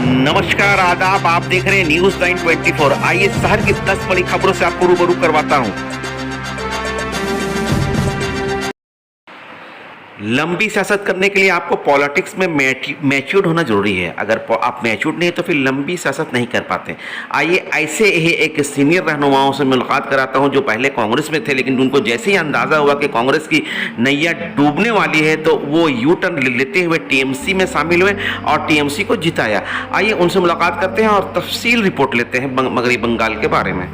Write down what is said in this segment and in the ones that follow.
नमस्कार, आदाब। आप देख रहे हैं न्यूज 924। आइए शहर की 10 बड़ी खबरों से आपको रूबरू करवाता हूं। लंबी सियासत करने के लिए आपको पॉलिटिक्स में मैच्योर्ड होना जरूरी है। अगर आप मैच्योर्ड नहीं है तो फिर लंबी सियासत नहीं कर पाते। आइए ऐसे ही एक सीनियर रहनुमाओं से मुलाकात कराता हूं जो पहले कांग्रेस में थे, लेकिन उनको जैसे ही अंदाजा हुआ कि कांग्रेस की नैया डूबने वाली है तो वो यू टर्न लेते हुए टीएमसी में शामिल हुए और टीएमसी को जिताया। आइए उनसे मुलाकात करते हैं और तफसील रिपोर्ट लेते हैं मगरबी बंगाल के बारे में।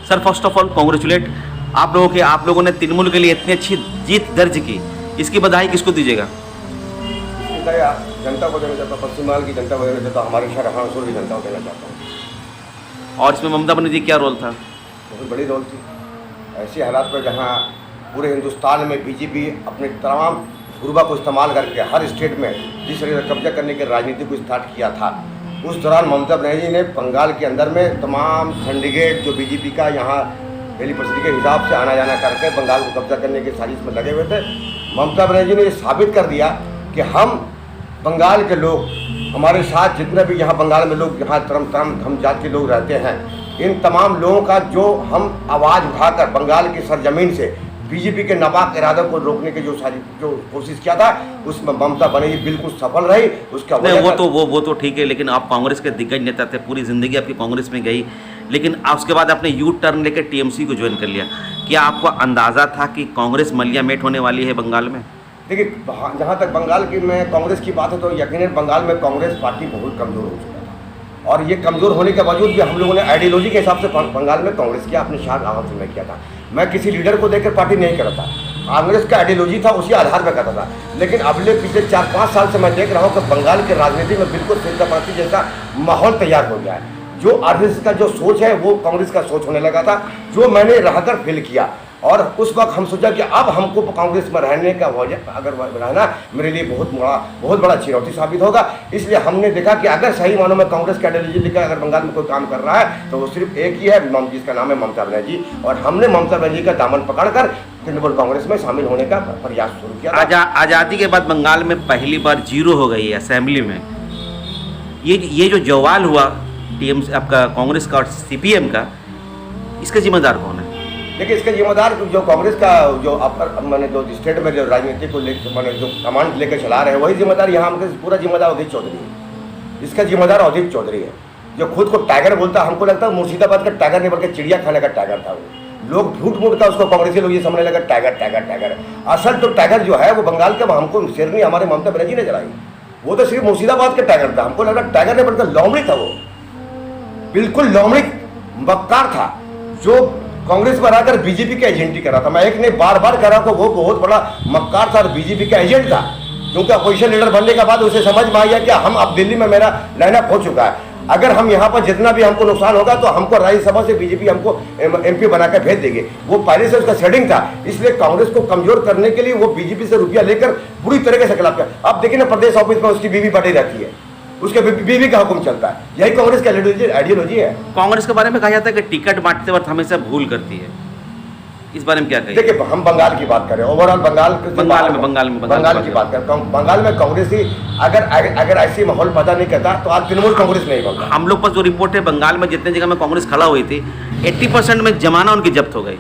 Sir, first of all congratulate आप लोगों ने तृणमूल के लिए इतनी अच्छी जीत दर्ज की, इसकी बधाई किसको दीजिएगा? जनता को देना चाहता हूँ, पश्चिम बंगाल की जनता को देना चाहता हूँ, हमारे शहर हांसुर की जनता को देना चाहता हूँ। और इसमें ममता बनर्जी क्या रोल था? बहुत बड़ी रोल थी। ऐसे हालात में जहाँ पूरे हिंदुस्तान में बीजेपी अपने तमाम गुरुबा को इस्तेमाल करके हर स्टेट में जिस तरह से कब्जा करने की राजनीति को स्टार्ट किया था, उस दौरान ममता बनर्जी ने बंगाल के अंदर में तमाम सिंडिकेट जो बीजेपी का यहाँ दिल्ली परिस्थिति के हिसाब से आना जाना करके बंगाल को कब्जा करने की साजिश में लगे हुए थे। ममता बनर्जी ने ये साबित कर दिया कि हम बंगाल के लोग, हमारे साथ जितने भी यहाँ बंगाल में लोग, यहाँ धर्म जात के लोग रहते हैं, इन तमाम लोगों का जो हम आवाज़ उठाकर बंगाल की सरजमीन से बीजेपी के नापाक इरादों को रोकने की जो कोशिश किया था, उसमें ममता बनर्जी बिल्कुल सफल रही। उसका वो तो ठीक है, लेकिन आप कांग्रेस के दिग्गज नेता थे, पूरी जिंदगी आपकी कांग्रेस में गई, लेकिन उसके बाद आपने यू टर्न लेकर टीएमसी को ज्वाइन कर लिया। क्या आपको अंदाजा था कि कांग्रेस मलिया मेट होने वाली है बंगाल में? देखिए, जहाँ तक बंगाल की में कांग्रेस की बात है तो यकीनन बंगाल में कांग्रेस पार्टी बहुत कमज़ोर हो चुका था, और ये कमज़ोर होने के बावजूद भी हम लोगों ने आइडियोलॉजी के हिसाब से बंगाल में कांग्रेस की अपने शान आवाज़ में किया था। मैं किसी लीडर को देखकर पार्टी नहीं करता, कांग्रेस का आइडियोलॉजी था, उसी आधार पर करता था। लेकिन अगले पिछले 4-5 साल से मैं देख रहा हूँ कि बंगाल की राजनीति में बिल्कुल फिरकापंथी जैसा माहौल तैयार हो गया है। जो आरएसएस का जो सोच है वो कांग्रेस का सोच होने लगा था, जो मैंने रहकर फील किया। और उस वक्त हम सोचा कि अब हमको कांग्रेस में रहने का वजह, अगर रहना मेरे लिए बहुत बड़ा चुनौती साबित होगा। इसलिए हमने देखा कि अगर सही मानों में कांग्रेस का आइडियोलॉजी लेकर अगर बंगाल में कोई काम कर रहा है तो वो सिर्फ एक ही है, जिसका नाम है ममता बनर्जी। और हमने ममता बनर्जी का दामन पकड़कर तृणमूल कांग्रेस में शामिल होने का प्रयास शुरू किया। आज़ादी के बाद बंगाल में पहली बार जीरो हो गई है असेंबली में। ये जो जवाल हुआ टीएमसी आपका कांग्रेस का और सीपीएम का, इसका जिम्मेदार कौन है? देखिए, इसका जिम्मेदार जो कांग्रेस का जो मैंने जो स्टेट में जो राजनीति को लेकर मैंने जो कमांड लेकर चला रहे हैं, वही जिम्मेदार यहाँ पूरा जिम्मेदार अवधेश चौधरी है। इसका जिम्मेदार अवधेश चौधरी है, जो खुद को टाइगर बोलता है। हमको लगता है मुर्शिदाबाद का टाइगर नहीं बल्कि चिड़िया खाने का टाइगर था वो। लोग झूठ का उसको कांग्रेसी लोग ये समझने लगा टाइगर टाइगर टाइगर। असल तो टाइगर जो है वो बंगाल के, हमको शेरनी हमारे ममता बनर्जी ने चलाई, वो तो सिर्फ मुर्शिदाबाद का टाइगर था। हमको लगा टाइगर नहीं बल्कि लोमड़ी था, वो बिल्कुल लोमड़ी मक्कार था जो कांग्रेस में रहकर बीजेपी का एजेंटी कर रहा था। मैं एक ने बार बार कह रहा हूँ वो बहुत बड़ा मक्कार था और बीजेपी का एजेंट था, क्योंकि अपोजिशन लीडर बनने के बाद उसे समझ में आया कि हम अब दिल्ली में मेरा लाइनअप हो चुका है, अगर हम यहाँ पर जितना भी हमको नुकसान होगा तो हमको राज्यसभा से बीजेपी हमको एमपी बनाकर भेज देगी। वो पहले से उसका सेटिंग था। इसलिए कांग्रेस को कमजोर करने के लिए वो बीजेपी से रुपया लेकर पूरी तरीके से खिलाफ किया। अब देखिए ना, प्रदेश ऑफिस में उसकी बीवी बैठी रहती है, उसके बीवी का हुक्म चलता है। यही कांग्रेस का आइडियोलॉजी है। कांग्रेस के बारे में कहा जाता है कि टिकट बांटते वक्त हमेशा भूल करती है, इस बारे में क्या कहें? देखिए, हम बंगाल की बात करें, ओवरऑल बंगाल की बात करता हूँ। बंगाल में कांग्रेस ही अगर ऐसी माहौल पैदा नहीं करता तो आज तृणमूल कांग्रेस नहीं बनता। हम लोग पास जो रिपोर्ट है, बंगाल में जितने जगह में कांग्रेस खड़ा हुई थी 80% में जमाना उनकी जब्त हो गई।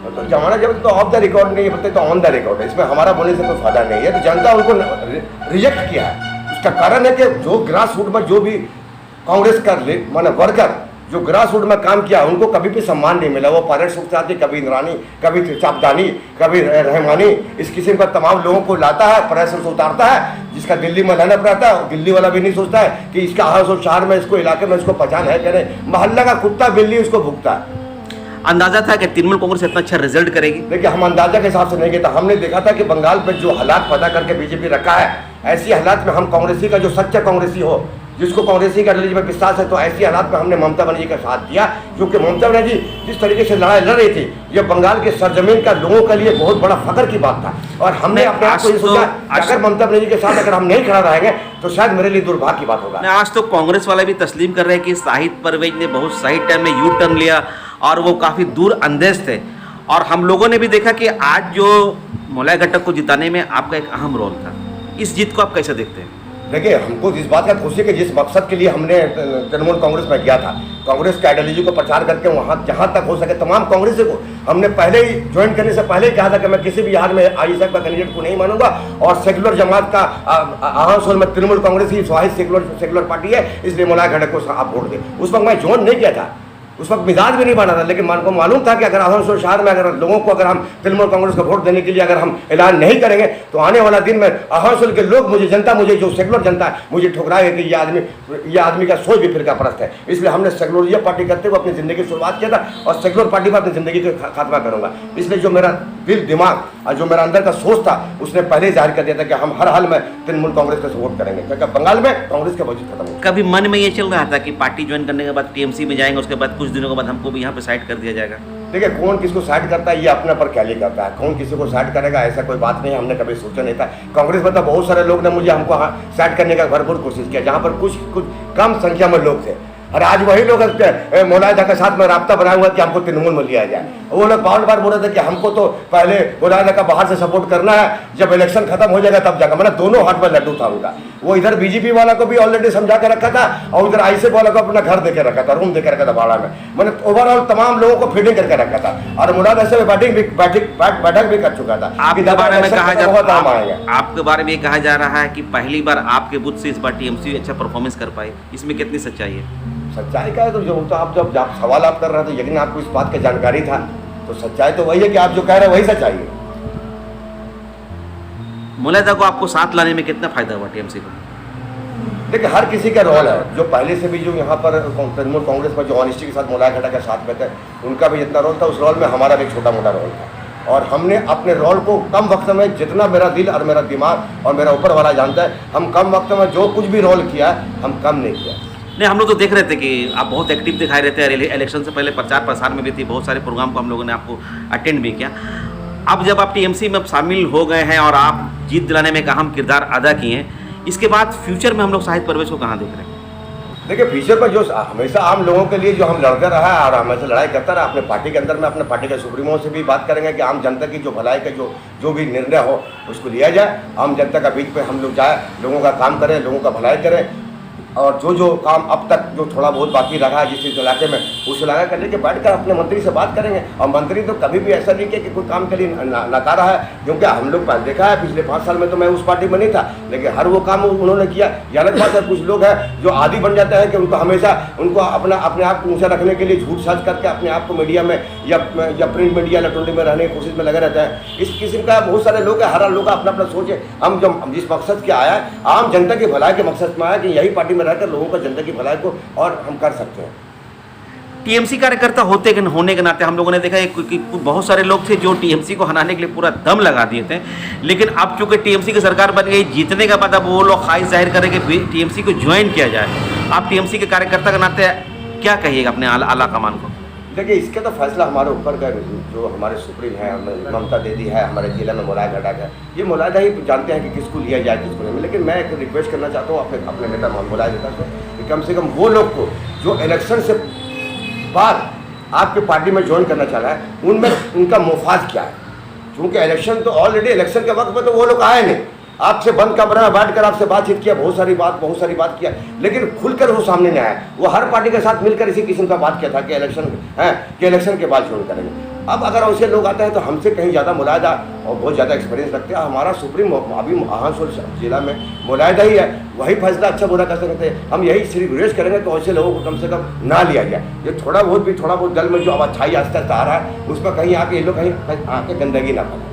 तो जमाना जब्त तो ऑफ द रिकॉर्ड नहीं बोलते तो ऑन द रिकॉर्ड है, इसमें हमारा बोलने से कोई फायदा नहीं है। तो जनता उनको रिजेक्ट किया है। उसका कारण है कि जो ग्रास रूट में जो भी कांग्रेस का माने वर्कर जो ग्रास रूट में काम किया, उनको कभी भी सम्मान नहीं मिला। वो पायलट सूट से आती, कभी इंद्रानी, कभी चापदानी, कभी रहमानी, इस किस्म का तमाम लोगों को लाता है, प्रेशर से उतारता है, जिसका दिल्ली में लाना पड़ता है। दिल्ली वाला भी नहीं सोचता है कि इसका हर शहर में, इसको इलाके में इसको पहचान है कि नहीं। मोहल्ला का कुत्ता बिल्ली उसको भुगता है। अंदाजा था कि तृणमूल कांग्रेस इतना अच्छा रिजल्ट करेगी? देखिए, हम अंदाजा के हिसाब से नहीं किया था। हमने देखा था कि बंगाल में जो हालात पैदा करके बीजेपी रखा है, ऐसी हालात में हम कांग्रेसी का जो सच्चा कांग्रेसी हो, जिसको कांग्रेसी का आइडियोलॉजी में विश्वास है, तो ऐसी हालात में हमने ममता बनर्जी का साथ दिया। क्योंकि ममता बनर्जी जिस तरीके से लड़ाई लड़ रही थी, ये बंगाल के सरजमीन का लोगों के लिए बहुत बड़ा फख्र की बात था। और हमने अपने आप को ये सोचा अगर ममता बनर्जी के साथ अगर हम नहीं खड़ा रहेंगे तो शायद मेरे लिए दुर्भाग्य की बात होगा। आज तो कांग्रेस वाले भी तस्लीम कर रहे हैं कि शाहिद परवेज ने बहुत सही टाइम में यू टर्न लिया और वो काफ़ी दूर अंदेश थे। और हम लोगों ने भी देखा कि आज जो मौलाना घटक को जिताने में आपका एक अहम रोल था। इस जीत को आप कैसे देखते हैं? देखिए, हमको इस बात का खुशी है कि जिस मकसद के लिए हमने तृणमूल कांग्रेस में गया था, कांग्रेस के आइडियोलॉजी को प्रचार करके वहाँ जहाँ तक हो सके तमाम कांग्रेसी को हमने पहले ही ज्वाइन करने से पहले ही कहा था कि मैं किसी भी हाल में आईएसएफ का कैंडिडेट को नहीं मानूंगा और सेकुलर जमात का आहानसोल में तृणमूल कांग्रेस ही स्वाहित सेकुलर पार्टी है, इसलिए मोलाय घटक को आप वोट दें। उस वक्त मैं ज्वाइन नहीं किया था, उस वक्त मिजाज भी नहीं बना था, लेकिन को मालूम था कि अगर आसनसोल शहर में अगर लोगों को अगर हम तृणमूल कांग्रेस को वोट देने के लिए अगर हम ऐलान नहीं करेंगे तो आने वाला दिन में आसनसोल के लोग मुझे जो सेकुलर जनता है मुझे ठुकराएगा कि ये आदमी का सोच भी फिरका परस्त है। इसलिए हमने सेकुलरिया पार्टी करते हुए अपनी जिंदगी की शुरुआत किया था और सेकुलर पार्टी पर अपनी जिंदगी का खात्मा करूंगा। इसलिए जो मेरा दिल दिमाग और जो मेरा अंदर का सोच था उसने पहले ही जाहिर कर दिया था कि हम हर हाल में तृणमूल कांग्रेस को सपोर्ट करेंगे, क्योंकि बंगाल में कांग्रेस का वजूद खत्म हो। कभी मन में ये चल रहा था कि पार्टी ज्वाइन करने के बाद टीएमसी में जाएंगे, उसके बाद कुछ दिनों के बाद हमको भी यहाँ पे साइड कर दिया जाएगा? देखिए, कौन किसको साइड करता है ये अपने पर कैली करता है, कौन किसी को साइड करेगा ऐसा कोई बात नहीं, हमने कभी सोचा नहीं था। कांग्रेस में तो बहुत सारे लोग ने मुझे हमको साइड करने का भरपूर कोशिश किया, जहाँ पर कुछ कम संख्या में लोग थे, और आज वही लोग मोलायदा के साथ में राब्ता बनाया हुआ कि हमको तृणमूल में लिया जाए। वो लोग बार बोल रहे थे कि हमको तो पहले मोलायदा का बाहर से सपोर्ट करना है, जब इलेक्शन खत्म हो जाएगा तब जाएगा। मैंने दोनों हाथ में लड्डू था उनका, वो इधर बीजेपी वाला को भी ऑलरेडी समझा के रखा था और उधर आईएसएफ वाला को अपना घर देके रखा था, रूम देके रखा था भाड़ा में। मैंने ओवरऑल तमाम लोगों को फीडिंग करके रखा था और मोलायदा से बैठक भी कर चुका था। आपके बारे में आपके बारे में कहा जा रहा है कि पहली बार आपके बूथ से इस बार टीएमसी अच्छा परफॉर्मेंस कर पाई, इसमें कितनी सच्चाई है? सच्चाई का है तो आप जब सवाल आप कर रहे थे, यकीन आपको इस बात की जानकारी था, तो सच्चाई तो वही है कि आप जो कह रहे हैं वही सच्चाई है। मोलायदा को आपको साथ लाने में कितना फायदा हुआ टीएमसी को? देखिए, हर किसी का रोल है, जो पहले से भी जो यहाँ पर तृणमूल कांग्रेस में जो ऑनेस्टी के साथ मोलाय घटक के साथ में थे, उनका भी जितना रोल था उस रोल में हमारा भी छोटा मोटा रोल था, और हमने अपने रोल को कम वक्त में, जितना मेरा दिल और मेरा दिमाग और मेरा ऊपर वाला जानता है, हम कम वक्त में जो कुछ भी रोल किया हम कम नहीं किया। नहीं, हम लोग तो देख रहे थे कि आप बहुत एक्टिव दिखाई रहते हैं, इलेक्शन से पहले प्रचार प्रसार में भी थी, बहुत सारे प्रोग्राम को हम लोगों ने आपको अटेंड भी किया। अब जब आप टीएमसी में शामिल हो गए हैं और आप जीत दिलाने में एक अहम किरदार अदा किए हैं, इसके बाद फ्यूचर में हम लोग शाहिद परवेज को कहाँ देख रहे हैं? देखिए, फ्यूचर में जो हमेशा आम लोगों के लिए जो हम लड़ते रहा है और हमेशा लड़ाई करता रहा, अपने पार्टी के अंदर में अपने पार्टी के सुप्रीमो से भी बात करेंगे कि आम जनता की जो भलाई का जो भी निर्णय हो उसको लिया जाए, आम जनता का बीच पे हम लोग जाए, लोगों का काम करें, लोगों का भलाई करें, और जो काम अब तक जो थोड़ा बहुत बाकी रहा है जिस इलाके में, उस इलाका करने के बैठ कर अपने मंत्री से बात करेंगे। और मंत्री तो कभी भी ऐसा नहीं किया कि कोई काम के लिए नकारा है, क्योंकि हम लोग देखा है पिछले 5 साल में तो मैं उस पार्टी में नहीं था, लेकिन हर वो काम उन्होंने किया। ये अलग बात है, कुछ लोग हैं जो आदी बन जाते हैं कि उनको हमेशा उनको अपने आप को ऊँचा रखने के लिए झूठ साझ करके अपने आप को मीडिया में या प्रिंट मीडिया इलेक्ट्रॉनिक में रहने की कोशिश में लगे रहते हैं। इस किस्म का बहुत सारे लोग हैं, हर लोग का अपना अपना सोच है। हम जब जिस मकसद के आया है, आम जनता की भलाई के मकसद में आया कि यही पार्टी में रहकर लोगों का जनता की भलाई को और हम कर सकते हैं। टीएमसी कार्यकर्ता होने के नाते हम लोगों ने देखा है कि बहुत सारे लोग थे जो टीएमसी को हराने के लिए पूरा दम लगा दिए थे, लेकिन अब चूंकि टीएमसी की सरकार बन गई, जीतने का बाद अब वो लोग ख्वाहिश जाहिर करें कि टीएमसी को ज्वाइन किया जाए। आप टीएमसी के कार्यकर्ता के नाते क्या कहिएगा अपने आला कमान को? देखिए, इसका तो फैसला हमारे ऊपर का, जो हमारे सुप्रीम है ममता दीदी है, हमारे जिला में मोलाय घटक है, ये मोलायदा ही जानते हैं कि किसको लिया जाए किसको नहीं। लेकिन मैं एक रिक्वेस्ट करना चाहता हूँ अपने नेता मोलाय नेता से कि कम से कम वो लोग को जो इलेक्शन से बाद आपके पार्टी में ज्वाइन करना चाह रहा है, उनमें उनका मुफाद क्या है, क्योंकि इलेक्शन तो ऑलरेडी इलेक्शन के वक्त में तो वो लोग आए नहीं, आपसे बंद कमरा में बैठकर आपसे बातचीत किया, बहुत सारी बात किया, लेकिन खुलकर वो सामने नहीं आया। वो हर पार्टी के साथ मिलकर इसी किस्म का बात किया था कि इलेक्शन के बाद ज्वाइन करेंगे। अब अगर ऐसे लोग आते हैं तो हमसे कहीं ज़्यादा मोलायदा और बहुत ज़्यादा एक्सपीरियंस रखते हैं। हमारा सुप्रीम अभी आहानसोल जिला में मोलायदा ही है, वही फैसला अच्छा बुरा कर सकते हैं। हम यही सिर्फ रिक्वेस्ट करेंगे तो ऐसे लोगों को कम से कम ना लिया जाए। ये थोड़ा बहुत दल में जो अब अच्छाई आस्ते आस्ते आ रहा है, उसमें कहीं आके ये लोग कहीं आके गंदगी ना फैलाए।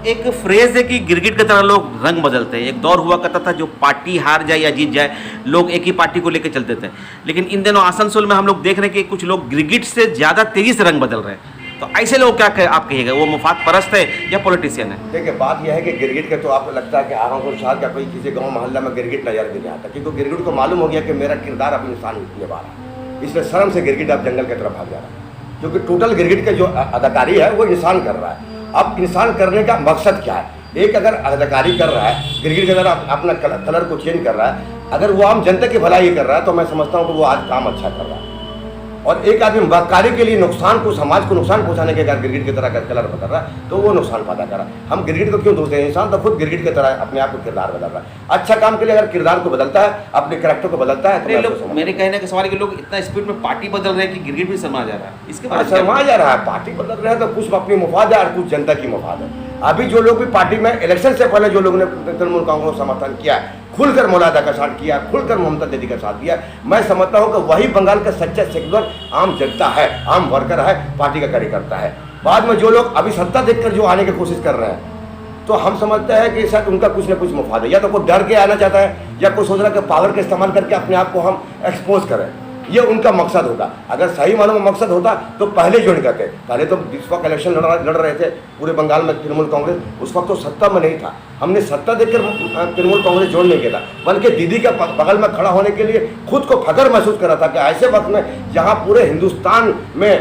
एक फ्रेज है कि गिरगिट की तरह लोग रंग बदलते हैं। एक दौर हुआ करता था जो पार्टी हार जाए या जीत जाए लोग एक ही पार्टी को लेकर चलते थे, लेकिन इन दिनों आसनसोल में हम लोग देख रहे हैं कि कुछ लोग गिरगिट से ज़्यादा तेजी से रंग बदल रहे हैं। तो ऐसे लोग क्या आप कहिएगा, वो मुफाद परस्त है या पॉलिटिशियन है? देखिए, बात यह है कि गिरगिट के तो आपको लगता है कि आहानसोल शहर का कोई किसी गाँव मोहल्ला में गिरगिट नजर भी नहीं आता, क्योंकि गिरगिट को मालूम हो गया कि मेरा किरदार अब इंसान निभा रहा है, इसलिए शर्म से गिरगिट अब जंगल की तरफ भाग जा रहा है। क्योंकि टोटल गिरगिट का जो अदाकारी है वो इंसान कर रहा है। अब इंसान करने का मकसद क्या है? एक अगर अदाकारी कर रहा है, गिरगिट की तरह अपना कलर को चेंज कर रहा है, अगर वो आम जनता की भलाई कर रहा है तो मैं समझता हूँ कि वो आज काम अच्छा कर रहा है। और एक आदमी मक्कारी के लिए नुकसान को, समाज को नुकसान पहुंचाने के कारण गिरगिट की तरह कलर बदल रहा है, तो वो नुकसान पैदा कर रहा है। हम गिरगिट को क्यों दोष दें? इंसान तो खुद गिरगिट की तरह अपने आप को किरदार बदल रहा है। अच्छा काम के लिए अगर किरदार को बदलता है, अपने कैरेक्टर को बदलता है, तो लोग, मेरे कहने का सवाल है कि लोग इतना स्पीड में पार्टी बदल रहे हैं कि गिरगिट भी शर्मा जा रहा है। इसके बाद शर्मा जा रहा है, पार्टी बदल रहे हैं तो कुछ अपनी मुफाद है और कुछ जनता की मुफाद है। अभी जो लोग भी पार्टी में इलेक्शन से पहले जो लोगों ने तृणमूल कांग्रेस को समर्थन किया, खुलकर मौलाना का साथ किया, खुलकर ममता दीदी का साथ दिया, मैं समझता हूं कि वही बंगाल का सच्चा सेक्युलर आम जनता है, आम वर्कर है, पार्टी का कार्यकर्ता है। बाद में जो लोग अभी सत्ता देखकर जो आने की कोशिश कर रहे हैं, तो हम समझते हैं कि शायद उनका कुछ ना कुछ मुफाद है। या तो कोई डर के आना चाहता है, या कोई सोच रहा है कि पावर का इस्तेमाल करके अपने आप को हम एक्सपोज करें, ये उनका मकसद होगा। अगर सही मानों में मकसद होता तो पहले जो नहीं करते। पहले तो जिस वक्त इलेक्शन लड़ रहे थे पूरे बंगाल में तृणमूल कांग्रेस, उस वक्त तो सत्ता में नहीं था। हमने सत्ता देखकर तृणमूल कांग्रेस जोड़ नहीं किया था, बल्कि दीदी का बगल में खड़ा होने के लिए खुद को फख्र महसूस कर रहा था कि ऐसे वक्त में जहाँ पूरे हिंदुस्तान में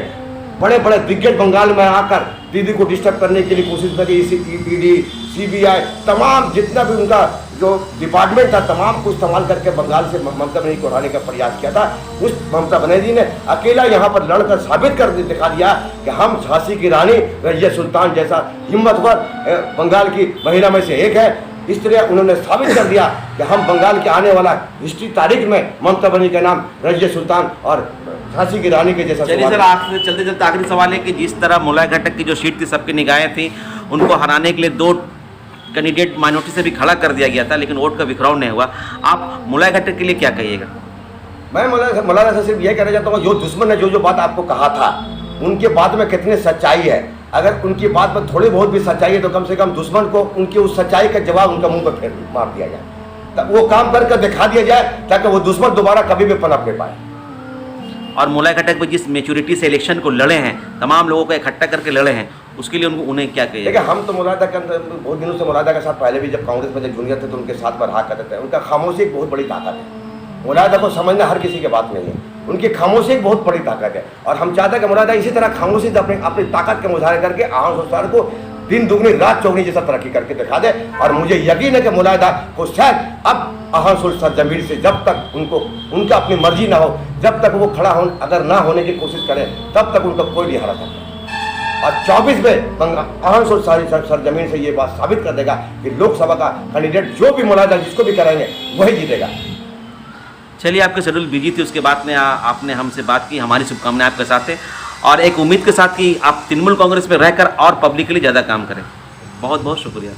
बड़े बड़े दिग्गज बंगाल में आकर दीदी को डिस्टर्ब करने के लिए कोशिश करी, ईडी, सीबीआई, तमाम जितना भी उनका जो डिपार्टमेंट था, तमाम को इस्तेमाल करके बंगाल से ममता बनर्जी को हराने का प्रयास किया था। उस ममता बनर्जी ने अकेला यहाँ पर लड़कर साबित कर दिखा दिया कि हम झांसी की रानी रजिया सुल्तान जैसा हिम्मतवर बंगाल की महिला में से एक है। इस तरह उन्होंने साबित कर दिया कि हम बंगाल के आने वाला हिस्ट्री तारीख में ममता बनर्जी का नाम रजिया सुल्तान और झांसी की रानी के जैसा। चलिए सर, आपसे चलते चलते आखिरी सवाल है कि जिस तरह मुलाय घटक की जो सीट थी, सबकी निगाहें थी, उनको हराने के लिए 2 कैंडिडेट माइनॉरिटी से भी खड़ा कर दिया गया था, लेकिन वोट का बिखराव नहीं हुआ। आप मुलाय घटक के लिए क्या कहिएगा? मैं मौलाना से सिर्फ यह कहना चाहता हूँ, जो दुश्मन ने जो बात आपको कहा था, उनके बात में कितनी सच्चाई है। अगर उनकी बात में थोड़ी बहुत भी सच्चाई है तो कम से कम दुश्मन को उनकी उस सच्चाई का जवाब उनका मुंह पर फेर मार दिया जाए, तब वो काम करके दिखा दिया जाए ताकि वो दुश्मन दोबारा कभी भी पनप नहीं पाए। और मुलाय घटक में जिस मेच्योरिटी से इलेक्शन को लड़े हैं, तमाम लोगों को इकट्ठा करके लड़े हैं, उसके लिए उन्हें क्या कहिए? देखिए, हम तो मुलायदा के अंदर बहुत दिनों से मुलायदा के साथ, पहले भी जब कांग्रेस में जब जूनियर थे तो उनके साथ पर रहा करते थे। उनका खामोशी एक बहुत बड़ी ताकत है। मुलायदा को समझना हर किसी की बात नहीं है, उनकी खामोशी एक बहुत बड़ी ताकत है। और हम चाहते हैं कि मुलायदा इसी तरह खामोशी से अपनी ताकत के मुजाहरे करके आम संसार को दिन दुगनी रात चौगनी जैसा तरक्की करके दिखा दे। और मुझे यकीन है कि मुलायदा को शायद अब आहानसुल सरजमीन से जब तक उनका अपनी मर्जी ना हो, जब तक वो खड़ा हो, अगर ना होने की कोशिश करें, तब तक उनका कोई नहीं हरा सकता। और 24 में आहानसुल सरजमीन से ये बात साबित कर देगा कि लोकसभा का कैंडिडेट जो भी मुलायदा जिसको भी कराएंगे वही जीतेगा। चलिए, आपके शेड्यूल बिजी थी, उसके बाद में आपने हमसे बात की। हमारी शुभकामनाएं आपके साथ है और एक उम्मीद के साथ कि आप तृणमूल कांग्रेस में रहकर और पब्लिक के लिए ज़्यादा काम करें। बहुत बहुत शुक्रिया।